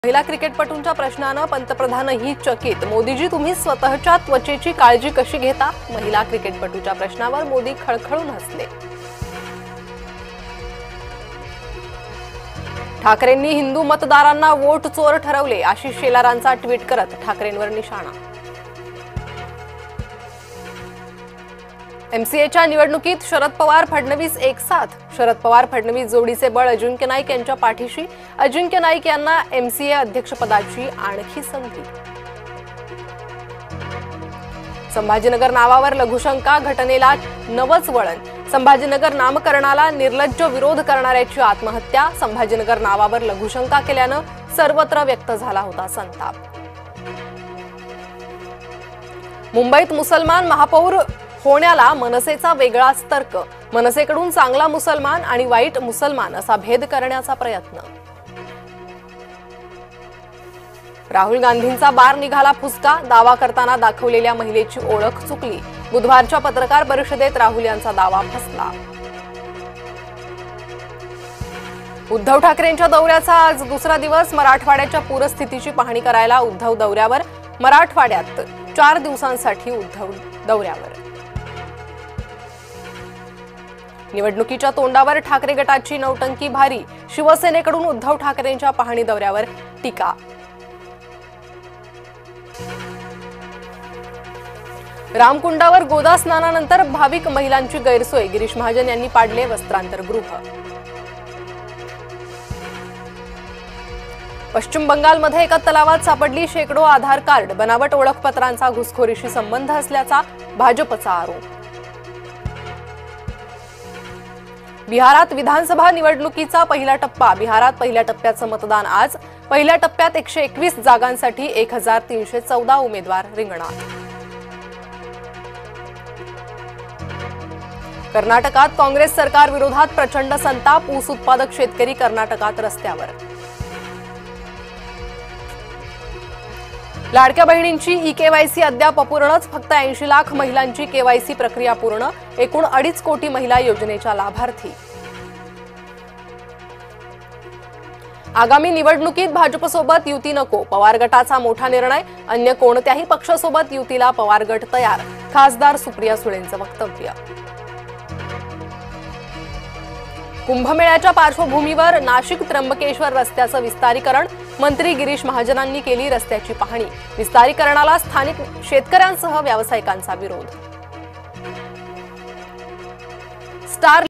महिला क्रिकेटपटूंच्या प्रश्नानं पंतप्रधानही चकित। मोदीजी, तुम्ही स्वतःच्या त्वचेची काळजी कशी घेता? महिला क्रिकेटपटूच्या प्रश्नावर मोदी खळखळून हसले। ठाकरेंनी हिंदू मतदारांना वोट चोर ठरवले, आशिष शेलारांचा ट्विट करत ठाकरेंवर निशाणा। एमसीएच्या निवडणुकीत शरद पवार फडणवीस एक साथ। शरद पवार फडणवीस जोडीचे बळ अजिंक्य नाईक यांच्या पाठीशी। अजिंक्य नाईक यांना एमसीए अध्यक्षपदाची आणखी संधी। संभाजीनगर नावावर लघुशंका, घटनेला नवच वळण। संभाजीनगर नामकरणाला निर्लज्ज विरोध करणाऱ्याची आत्महत्या। संभाजीनगर नावावर लघुशंका केल्यानं सर्वत्र व्यक्त झाला होता संताप। मुंबईत मुसलमान महापौर होण्याला मनसेचा वेगळाच तर्क। मनसेकडून चांगला मुसलमान आणि वाईट मुसलमान असा भेद करण्याचा प्रयत्न। राहुल गांधींचा बार निघाला फुसका। दावा करताना दाखवलेल्या महिलेची ओळख चुकली। बुधवारच्या पत्रकार परिषदेत राहुल यांचा दावा फसला। उद्धव ठाकरेंच्या दौऱ्याचा आज दुसरा दिवस। मराठवाड्याच्या पूरस्थितीची पाहणी करायला उद्धव दौऱ्यावर। मराठवाड्यात 4 दिवसांसाठी उद्धव दौऱ्यावर। निवडणुकीच्या तोंडावर ठाकरे गटाची नौटंकी भारी। शिवसेनेकडून उद्धव ठाकरेंच्या पाहणी दौऱ्यावर टीका। रामकुंडावर गोदा स्नानानंतर भाविक महिलांची गैरसोय। गिरीश महाजन यांनी पाडले वस्त्रांतरगृह। पश्चिम बंगालमध्ये एका तलावात सापडली शेकडो आधार कार्ड। बनावट ओळखपत्रांचा घुसखोरीशी संबंध असल्याचा भाजपचा आरोप। बिहारात विधानसभा निवडणुकीचा पहिला टप्पा। बिहारात पहिल्या टप्प्याचं मतदान आज। पहिल्या टप्प्यात 121 जागांसाठी 1314 उमेदवार रिंगणात। कर्नाटकात काँग्रेस सरकार विरोधात प्रचंड संताप। ऊस उत्पादक शेतकरी कर्नाटकात रस्त्यावर। लाडक्या बहिणींची ई-केवायसी अद्याप अपूर्णच। फक्त 80 लाख महिलांची केवायसी प्रक्रिया पूर्ण। एकूण 2.5 कोटी महिला योजनेच्या लाभार्थी। आगामी निवडणुकीत भाजपसोबत युती नको। पवार गटाचा मोठा निर्णय। अन्य कोणत्याही पक्षासोबत युतीला पवार गट तयार। खासदार सुप्रिया सुळेंचं वक्तव्य। कुंभमेळ्याच्या पार्श्वभूमीवर नाशिक त्र्यंबकेश्वर रस्त्याचं विस्तारीकरण। मंत्री गिरीश महाजनांनी केली रस्त्याची पाहणी। विस्तारीकरणाला स्थानिक शेतकऱ्यांसह व्यावसायिकांचा विरोध। स्टार